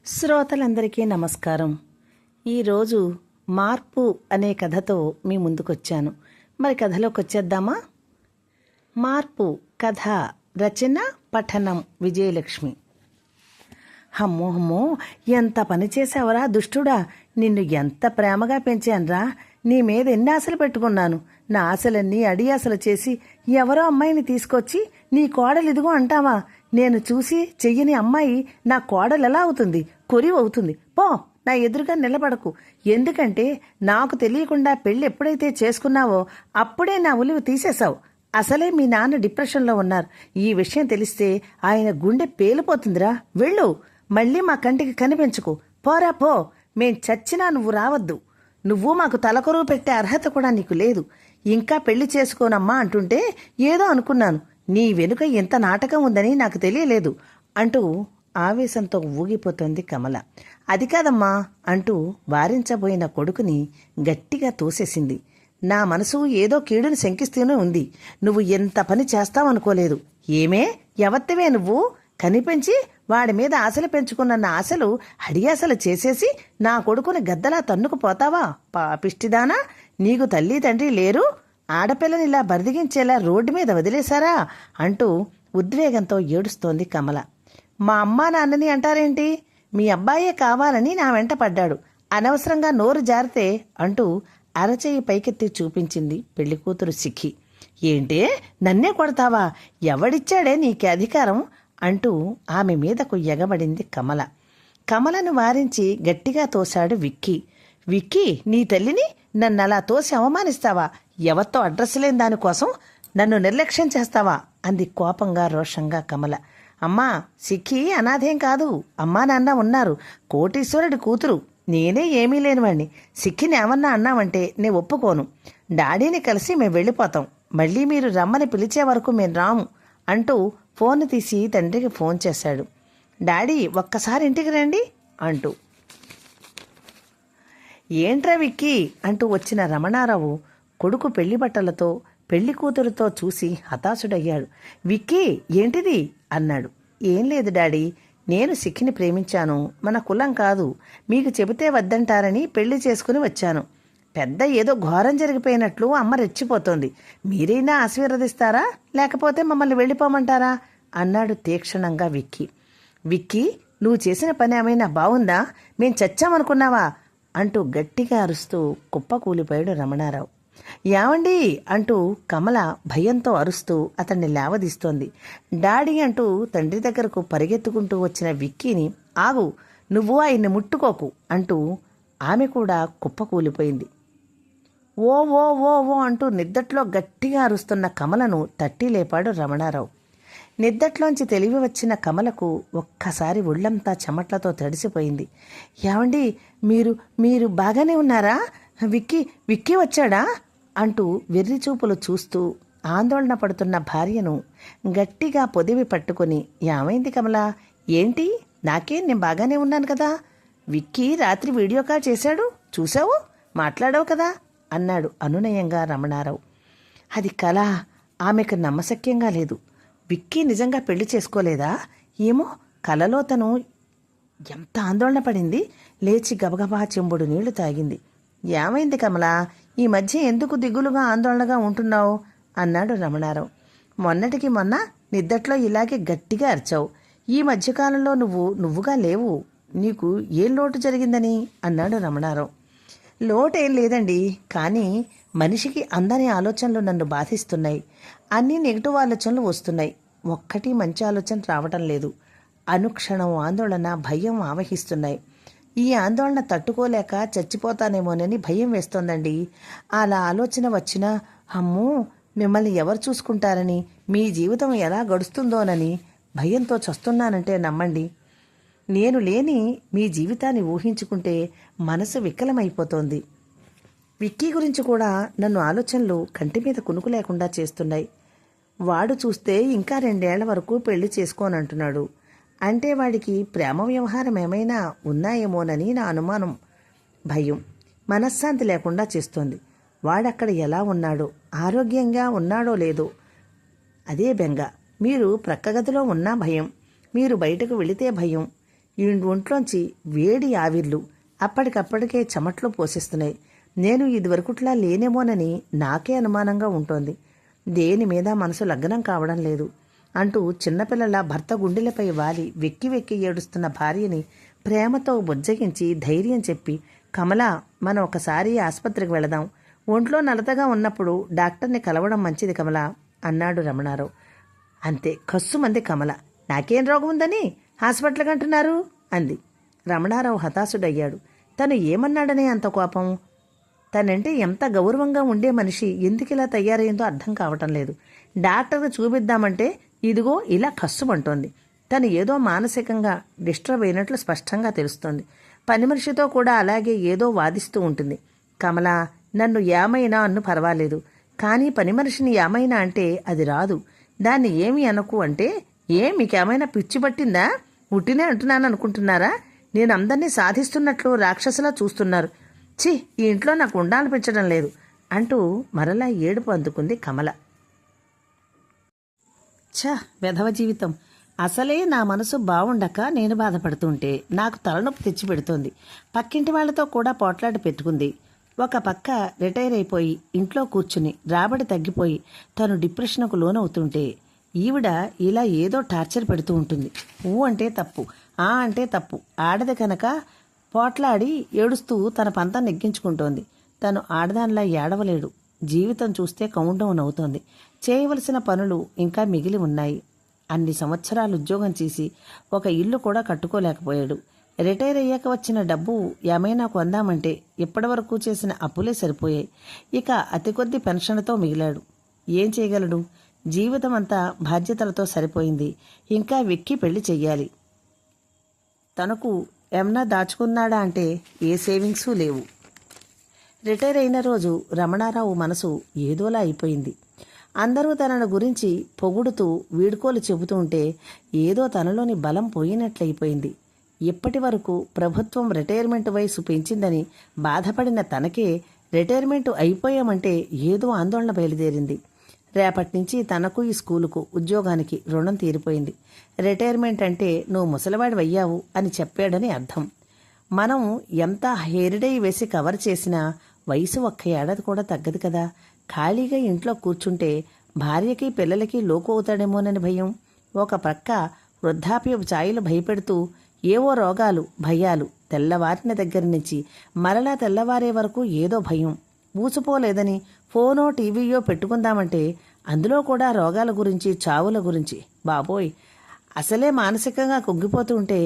శ్రోతలందరికీ నమస్కారం. ఈరోజు మార్పు అనే కథతో మీ ముందుకొచ్చాను. మరి కథలోకి వచ్చేద్దామా? మార్పు కథ రచన పఠనం విజయలక్ష్మి. అమ్మో ఎంత పని చేసావరా దుష్టుడా! నిన్ను ఎంత ప్రేమగా పెంచానురా! నీ మీద ఎన్ని ఆశలు పెట్టుకున్నాను. నా ఆశలన్నీ అడియాసలు చేసి ఎవరో అమ్మాయిని తీసుకొచ్చి నీ కోడలు ఇదిగో అంటావా? నేను చూసి చెయ్యని అమ్మాయి నా కోడలు ఎలా అవుతుంది? కొరివి అవుతుంది. పో, నా ఎదురుగా నిలబడకు. ఎందుకంటే నాకు తెలియకుండా పెళ్ళి ఎప్పుడైతే చేసుకున్నావో అప్పుడే నా ఉలివి తీసేశావు. అసలే మీ నాన్న డిప్రెషన్లో ఉన్నారు. ఈ విషయం తెలిస్తే ఆయన గుండె పేలిపోతుందిరా. వెళ్ళు, మళ్ళీ మా కంటికి కనిపించకు. పోరా పో. మేం చచ్చినా నువ్వు రావద్దు. నువ్వు మాకు తలకొరువు పెట్టే అర్హత కూడా నీకు లేదు. ఇంకా పెళ్లి చేసుకోనమ్మా అంటుంటే ఏదో అనుకున్నాను. నీ వెనుక ఎంత నాటకం ఉందని నాకు తెలియలేదు అంటూ ఆవేశంతో ఊగిపోతోంది కమల. అది కాదమ్మా అంటూ వారించబోయిన కొడుకుని గట్టిగా తోసేసింది. నా మనసు ఏదో కీడును శంకిస్తూనే ఉంది. నువ్వు ఎంత పని చేస్తావనుకోలేదు. ఏమే ఎవత్తివే నువ్వు? కనిపించి వాడి మీద ఆశలు పెంచుకున్న ఆశలు అడియాసలు చేసేసి నా కొడుకుని గద్దలా తన్నుకుపోతావా? పాపిష్టిదానా! నీకు తల్లి తండ్రి లేరు? ఆడపిల్లని ఇలా బరిదిగించేలా రోడ్డు మీద వదిలేశారా? అంటూ ఉద్వేగంతో ఏడుస్తోంది కమల. మా అమ్మా నాన్నని అంటారేంటి? మీ అబ్బాయే కావాలని నా వెంట పడ్డాడు. అనవసరంగా నోరు జారితే అంటూ అరచేయి పైకెత్తి చూపించింది పెళ్లికూతురు సిక్కి. ఏంటే నన్నే కొడతావా? ఎవడిచ్చాడే నీకు అధికారం? అంటూ ఆమె మీదకు ఎగబడింది కమల. కమలను వారించి గట్టిగా తోశాడు విక్కీ. విక్కీ, నీ తల్లిని నన్ను అలా తోసి అవమానిస్తావా? ఎవరితో అడ్రస్ లేని దానికోసం నన్ను నిర్లక్ష్యం చేస్తావా? అంది కోపంగా రోషంగా కమల. అమ్మా, సిక్కి అనాథేం కాదు. అమ్మా నాన్న ఉన్నారు. కోటీశ్వరుడి కూతురు. నేనే ఏమీ లేనివాణ్ణి. సిక్కిని ఏమన్నా అన్నావంటే నే ఒప్పుకోను. డాడీని కలిసి మేము వెళ్ళిపోతాం. మళ్ళీ మీరు రమ్మని పిలిచే వరకు మేము రాము అంటూ ఫోన్ తీసి తండ్రికి ఫోన్ చేశాడు. డాడీ ఒక్కసారి ఇంటికి రండి అంటూ. ఏంట్రా విక్కీ అంటూ వచ్చిన రమణారావు కొడుకు పెళ్లి బట్టలతో పెళ్లి కూతురుతో చూసి హతాశుడయ్యాడు. విక్కీ, ఏంటిది అన్నాడు. ఏం లేదు డాడీ, నేను సిక్కిని ప్రేమించాను. మన కులం కాదు. మీకు చెబితే వద్దంటారని పెళ్లి చేసుకుని వచ్చాను. పెద్ద ఏదో ఘోరం జరిగిపోయినట్లు అమ్మ రెచ్చిపోతోంది. మీరైనా ఆశీర్వదిస్తారా, లేకపోతే మమ్మల్ని వెళ్ళిపోమంటారా అన్నాడు తీక్షణంగా విక్కీ. విక్కీ, నువ్వు చేసిన పని ఏమైనా బావుందా? మేం చచ్చామనుకున్నావా అంటూ గట్టిగా అరుస్తూ కుప్పకూలిపోయాడు రమణారావు. ఏమండి అంటూ కమల భయంతో అరుస్తూ అతన్ని లేవదీస్తోంది. డాడీ అంటూ తండ్రి దగ్గరకు పరిగెత్తుకుంటూ వచ్చిన విక్కీని, ఆగు, నువ్వు ఆయన్ని ముట్టుకోకు అంటూ ఆమె కూడా కుప్పకూలిపోయింది. ఓ ఓ ఓ ఓ అంటూ నిద్దట్లో గట్టిగా అరుస్తున్న కమలను తట్టి లేపాడు రమణారావు. నిద్దట్లోంచి తెలివి వచ్చిన కమలకు ఒక్కసారి ఒళ్ళంతా చెమట్లతో తడిసిపోయింది. ఏమండి, మీరు మీరు బాగానే ఉన్నారా? విక్కీ వచ్చాడా అంటూ వెర్రిచూపులు చూస్తూ ఆందోళన పడుతున్న భార్యను గట్టిగా పొదివి పట్టుకుని, ఏమైంది కమలా? ఏంటి? నేను బాగానే ఉన్నాను కదా. విక్కీ రాత్రి వీడియో కాల్ చేశాడు, చూసావు, మాట్లాడావు కదా అన్నాడు అనునయంగా రమణారావు. అది కళ. ఆమెకు నమ్మశక్యంగా లేదు. విక్కీ నిజంగా పెళ్లి చేసుకోలేదా? ఏమో, కలలో తను ఎంత ఆందోళన పడింది. లేచి గబగబా చెంబుడు నీళ్లు తాగింది. ఏమైంది కమలా? ఈ మధ్య ఎందుకు దిగులుగా ఆందోళనగా ఉంటున్నావు అన్నాడు రమణారావు. మొన్నటికి మొన్న నిద్దట్లో ఇలాగే గట్టిగా అరిచావు. ఈ మధ్యకాలంలో నువ్వుగా లేవు. నీకు ఏం లోటు జరిగిందని అన్నాడు రమణారావు. లోటేం లేదండి, కానీ మనిషికి అందని ఆలోచనలు నన్ను బాధిస్తున్నాయి. అన్నీ నెగిటివ్ ఆలోచనలు వస్తున్నాయి. ఒక్కటి మంచి ఆలోచన రావటం లేదు. అనుక్షణం ఆందోళన, భయం ఆవహిస్తున్నాయి. ఈ ఆందోళన తట్టుకోలేక చచ్చిపోతానేమోనని భయం వేస్తోందండి. అలా ఆలోచన వచ్చినా, అమ్మో మిమ్మల్ని ఎవరు చూసుకుంటారని, మీ జీవితం ఎలా గడుస్తుందోనని భయంతో చస్తున్నానంటే నమ్మండి. నేను లేని మీ జీవితాన్ని ఊహించుకుంటే మనసు వికలమైపోతోంది. విక్కీ గురించి కూడా నన్ను ఆలోచనలు కంటి మీద కునుకు లేకుండా చేస్తున్నాయి. వాడు చూస్తే ఇంకా 2 ఏళ్ల వరకు పెళ్లి చేసుకోనంటున్నాడు. అంటే వాడికి ప్రేమ వ్యవహారం ఏమైనా ఉన్నాయేమోనని నా అనుమానం. భయం మనశ్శాంతి లేకుండా చేస్తోంది. వాడక్కడ ఎలా ఉన్నాడో, ఆరోగ్యంగా ఉన్నాడో లేదో అదే బెంగ. మీరు ప్రక్కగదిలో ఉన్నా భయం, మీరు బయటకు వెళితే భయం. ఈ ఒంట్లోంచి వేడి ఆవిర్లు అప్పటికప్పటికే చెమట్లు పోషిస్తున్నాయి. నేను ఇదివరకుట్లా లేనేమోనని నాకే అనుమానంగా ఉంటోంది. దేని మీద మనసు లగ్నం కావడం లేదు అంటూ చిన్నపిల్లల భర్త గుండెలపై వాలి వెక్కి వెక్కి ఏడుస్తున్న భార్యని ప్రేమతో బుజ్జగించి ధైర్యం చెప్పి, కమలా, మనం ఒకసారి ఆసుపత్రికి వెళదాం. ఒంట్లో నలతగా ఉన్నప్పుడు డాక్టర్ని కలవడం మంచిది కమలా అన్నాడు రమణారావు. అంతే కస్సుమంది కమల. నాకేం రోగం ఉందని హాస్పిటల్కి అంటున్నారు అంది. రమణారావు హతాశుడయ్యాడు. తను ఏమన్నాడనే అంత కోపం? తనంటే ఎంత గౌరవంగా ఉండే మనిషి ఎందుకిలా తయారైందో అర్థం కావటం లేదు. డాక్టర్కి చూపిద్దామంటే ఇదిగో ఇలా కస్సుమంటోంది. తను ఏదో మానసికంగా డిస్టర్బ్ అయినట్లు స్పష్టంగా తెలుస్తోంది. పని మనిషితో కూడా అలాగే ఏదో వాదిస్తూ ఉంటుంది. కమలా, నన్ను ఏమైనా అన్ను పర్వాలేదు, కానీ పని మనిషిని ఏమైనా అంటే అది రాదు. దాన్ని ఏమి అనకు అంటే, మీకేమైనా పిచ్చి పట్టిందా? ఉట్టినే అంటున్నాను అనుకుంటున్నారా? నేను అందరినీ సాధిస్తున్నట్లు రాక్షసులా చూస్తున్నారు. ఛీ, ఈ ఇంట్లో నాకు ఉండాలనిపించడం లేదు అంటూ మరలా ఏడుపు అందుకుంది కమల. వెధవ జీవితం. అసలే నా మనసు బావుండక నేను బాధపడుతుంటే నాకు తలనొప్పి తెచ్చిపెడుతోంది. పక్కింటి వాళ్లతో కూడా పోట్లాట పెట్టుకుంది. ఒక పక్క రిటైర్ అయిపోయి ఇంట్లో కూర్చుని రాబడి తగ్గిపోయి తను డిప్రెషన్కు లోనవుతుంటే ఈవిడ ఇలా ఏదో టార్చర్ పెడుతూ ఉంటుంది. ఊ అంటే తప్పు, ఆ అంటే తప్పు. ఆడది కనుక పోట్లాడి ఏడుస్తూ తన పంతం నెగ్గించుకుంటోంది. తను ఆడదానిలా ఏడవలేడు. జీవితం చూస్తే కౌంటౌన్ అవుతోంది. చేయవలసిన పనులు ఇంకా మిగిలి ఉన్నాయి. అన్ని సంవత్సరాలు ఉద్యోగం చేసి ఒక ఇల్లు కూడా కట్టుకోలేకపోయాడు. రిటైర్ అయ్యాక వచ్చిన డబ్బు ఏమైనా కొందామంటే ఇప్పటివరకు చేసిన అప్పులే సరిపోయాయి. ఇక అతి కొద్ది పెన్షన్తో మిగిలాడు. ఏం చేయగలడు? జీవితం అంతా బాధ్యతలతో సరిపోయింది. ఇంకా వెక్కి పెళ్లి చెయ్యాలి. తనకు ఏమన్నా దాచుకున్నాడా అంటే ఏ సేవింగ్సూ లేవు. రిటైర్ అయిన రోజు రమణారావు మనసు ఏదోలా అయిపోయింది. అందరూ తనను గురించి పొగుడుతూ వీడ్కోలు చెబుతూ ఉంటే ఏదో తనలోని బలం పోయినట్లయిపోయింది. ఇప్పటి వరకు ప్రభుత్వం రిటైర్మెంట్ వయసు పెంచిందని బాధపడిన తనకే రిటైర్మెంట్ అయిపోయామంటే ఏదో ఆందోళన బయలుదేరింది. రేపటి నుంచి తనకు ఈ స్కూలుకు ఉద్యోగానికి రుణం తీరిపోయింది. రిటైర్మెంట్ అంటే నువ్వు ముసలివాడివయ్యావు అని చెప్పాడని అర్థం. మనం ఎంత హెయిర్డై వేసి కవర్ చేసినా వయసు ఒక్క ఏడాది కూడా తగ్గదు కదా. ఖాళీగా ఇంట్లో కూర్చుంటే భార్యకి పిల్లలకి లోకు అవుతాడేమోనని భయం. ఒక ప్రక్క వృద్ధాప్యపు ఛాయలు భయపెడుతూ ఏవో రోగాలు, భయాలు. తెల్లవారిన దగ్గర నుంచి మరలా తెల్లవారే వరకు ఏదో భయం. ఊసిపోలేదని ఫోనో టీవీయో పెట్టుకుందామంటే అందులో కూడా రోగాల గురించి, చావుల గురించి. బాబోయ్, అసలే మానసికంగా కుంగిపోతూ ఉంటే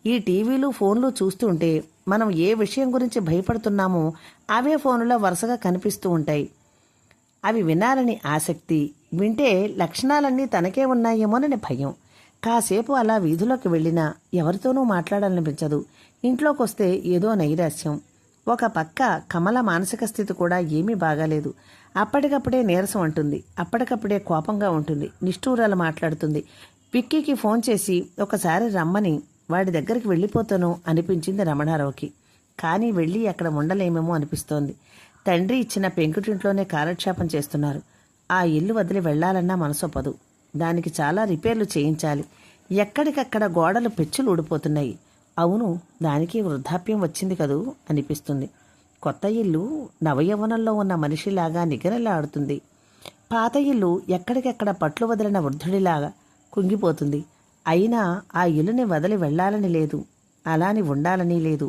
ఈ టీవీలు, ఫోన్లు చూస్తుంటే మనం ఏ విషయం గురించి భయపడుతున్నామో అవే ఫోనులో వరుసగా కనిపిస్తూ ఉంటాయి. అవి వినాలని ఆసక్తి, వింటే లక్షణాలన్నీ తనకే ఉన్నాయేమోనని భయం. కాసేపు అలా వీధిలోకి వెళ్ళినా ఎవరితోనూ మాట్లాడాలనిపించదు. ఇంట్లోకొస్తే ఏదో నైరాస్యం. ఒక పక్క కమల మానసిక స్థితి కూడా ఏమీ బాగాలేదు. అప్పటికప్పుడే నీరసం అంటుంది, అప్పటికప్పుడే కోపంగా ఉంటుంది, నిష్ఠూరాలు మాట్లాడుతుంది. విక్కీకి ఫోన్ చేసి ఒకసారి రమ్మని వాడి దగ్గరికి వెళ్ళిపోతాను అనిపించింది రమణారావుకి. కానీ వెళ్ళి అక్కడ ఉండలేమేమో అనిపిస్తోంది. తండ్రి ఇచ్చిన పెంకుటింట్లోనే కాలక్షేపం చేస్తున్నారు. ఆ ఇల్లు వదిలి వెళ్లాలన్నా మనసొప్పదు. దానికి చాలా రిపేర్లు చేయించాలి. ఎక్కడికక్కడ గోడలు పెచ్చులు ఊడిపోతున్నాయి. అవును, దానికి వృద్ధాప్యం వచ్చింది కదూ అనిపిస్తుంది. కొత్త ఇల్లు నవయవనంలో ఉన్న మనిషిలాగా నిగరలాడుతుంది. పాత ఇల్లు ఎక్కడికెక్కడ పట్లు వదిలిన వృద్ధుడిలాగా కుంగిపోతుంది. అయినా ఆ ఇల్లుని వదిలి వెళ్లాలని లేదు, అలాని ఉండాలని లేదు.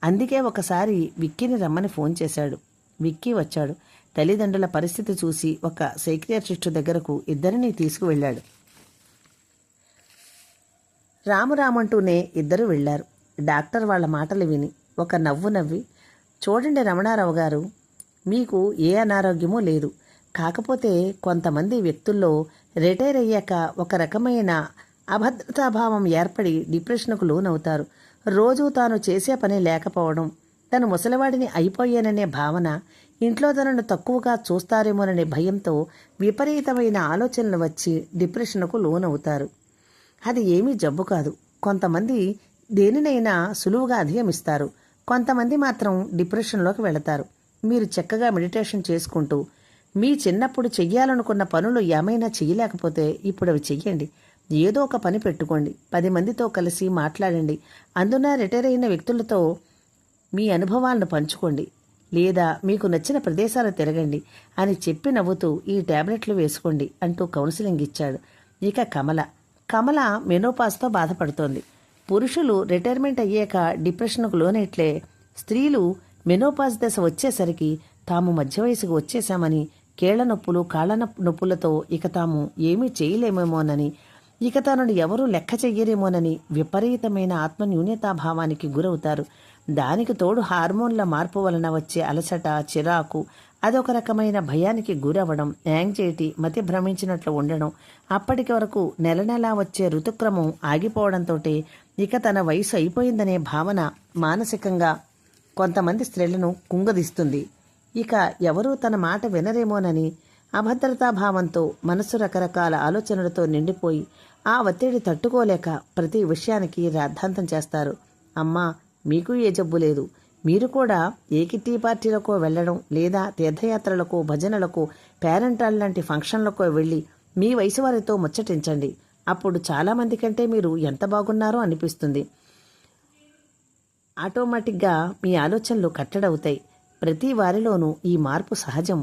అందుకే ఒకసారి విక్కీని రమ్మని ఫోన్ చేశాడు. విక్కీ వచ్చాడు. తల్లిదండ్రుల పరిస్థితి చూసి ఒక సైకియాట్రిస్టు దగ్గరకు ఇద్దరినీ తీసుకువెళ్ళాడు. రామురామంటూనే ఇద్దరు వెళ్లారు. డాక్టర్ వాళ్ల మాటలు విని ఒక నవ్వు నవ్వి, చూడండి రమణారావు గారు, మీకు ఏ అనారోగ్యమూ లేదు. కాకపోతే కొంతమంది వ్యక్తుల్లో రిటైర్ అయ్యాక ఒక రకమైన అభద్రతాభావం ఏర్పడి డిప్రెషన్కు లోనవుతారు. రోజూ తాను చేసే పని లేకపోవడం, తను ముసలివాడిని అయిపోయాననే భావన, ఇంట్లో తనను తక్కువగా చూస్తారేమోననే భయంతో విపరీతమైన ఆలోచనలు వచ్చి డిప్రెషన్కు లోనవుతారు. అది ఏమీ జబ్బు కాదు. కొంతమంది దేనినైనా సులువుగా అధిగమిస్తారు. కొంతమంది మాత్రం డిప్రెషన్లోకి వెళతారు. మీరు చక్కగా మెడిటేషన్ చేసుకుంటూ మీ చిన్నప్పుడు చెయ్యాలనుకున్న పనులు ఏమైనా చెయ్యలేకపోతే ఇప్పుడు అవి చెయ్యండి. ఏదో ఒక పని పెట్టుకోండి, 10 మందితో కలిసి మాట్లాడండి, అందున రిటైర్ అయిన వ్యక్తులతో మీ అనుభవాలను పంచుకోండి, లేదా మీకు నచ్చిన ప్రదేశాలు తిరగండి అని చెప్పి నవ్వుతూ ఈ టాబ్లెట్లు వేసుకోండి అంటూ కౌన్సిలింగ్ ఇచ్చాడు. ఇక కమల మెనోపాజ్తో బాధపడుతోంది. పురుషులు రిటైర్మెంట్ అయ్యాక డిప్రెషన్కు లోనైట్లే స్త్రీలు మెనోపాజ్ దశ వచ్చేసరికి తాము మధ్య వయసుకు వచ్చేశామని, కేళ్ల నొప్పులు కాళ్ల నొప్పులతో ఇక తాము ఏమీ చేయలేమేమోనని, ఇక తనను ఎవరూ లెక్క చెయ్యరేమోనని విపరీతమైన ఆత్మన్యూన్యతాభావానికి గురవుతారు. దానికి తోడు హార్మోన్ల మార్పు వలన వచ్చే అలసట, చిరాకు, అదొక రకమైన భయానికి గురవడం, యాంగ్జైటీ, మతి భ్రమించినట్లు ఉండడం, అప్పటికి వరకు నెల నెలా వచ్చే ఋతుక్రమం ఆగిపోవడంతో ఇక తన వయసు అయిపోయిందనే భావన మానసికంగా కొంతమంది స్త్రీలను కుంగదీస్తుంది. ఇక ఎవరూ తన మాట వినరేమోనని అభద్రతాభావంతో మనసు రకరకాల ఆలోచనలతో నిండిపోయి ఆ ఒత్తిడి తట్టుకోలేక ప్రతి విషయానికి రాద్ధాంతం చేస్తారు. అమ్మా, మీకు ఏ జబ్బు లేదు, మీరు కూడా ఏ కిట్టి పార్టీలకో వెళ్ళడం, లేదా తీర్థయాత్రలకు, భజనలకు, పేరెంటాల్ లాంటి ఫంక్షన్లకో వెళ్ళి మీ వయసు వారితో ముచ్చటించండి. అప్పుడు చాలామంది కంటే మీరు ఎంత బాగున్నారో అనిపిస్తుంది. ఆటోమేటిక్గా మీ ఆలోచనలు కట్టడవుతాయి. ప్రతి వారిలోనూ ఈ మార్పు సహజం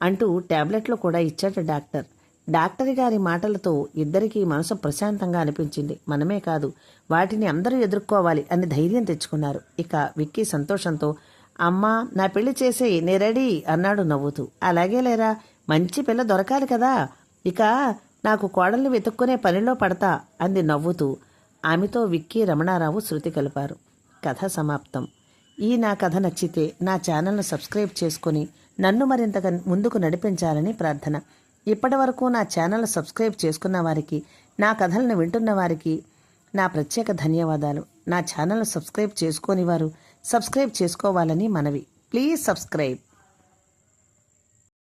అంటూ టాబ్లెట్లు కూడా ఇచ్చాడు డాక్టర్. డాక్టర్ గారి మాటలతో ఇద్దరికీ మనసు ప్రశాంతంగా అనిపించింది. మనమే కాదు, వాటిని అందరూ ఎదుర్కోవాలి అని ధైర్యం తెచ్చుకున్నారు. ఇక విక్కీ సంతోషంతో, అమ్మా, నా పెళ్లి చేసి నే రెడీ అన్నాడు నవ్వుతూ. అలాగే లేరా, మంచి పిల్ల దొరకాలి కదా, ఇక నాకు కోడల్ని వెతుక్కునే పనిలో పడతా అంది నవ్వుతూ. ఆమెతో విక్కీ, రమణారావు శృతి కలిపారు. కథ సమాప్తం. నా కథ నచ్చితే నా ఛానల్ను సబ్స్క్రైబ్ చేసుకుని నన్ను మరింతగా ముందుకు నడిపించాలని ప్రార్థన. ఇప్పటి వరకు నా ఛానల్ సబ్స్క్రైబ్ చేసుకున్న వారికి, నా కథలను వింటున్న వారికి నా ప్రత్యేక ధన్యవాదాలు. నా ఛానల్ సబ్స్క్రైబ్ చేసుకోని వారు సబ్స్క్రైబ్ చేసుకోవాలని మనవి. Please subscribe.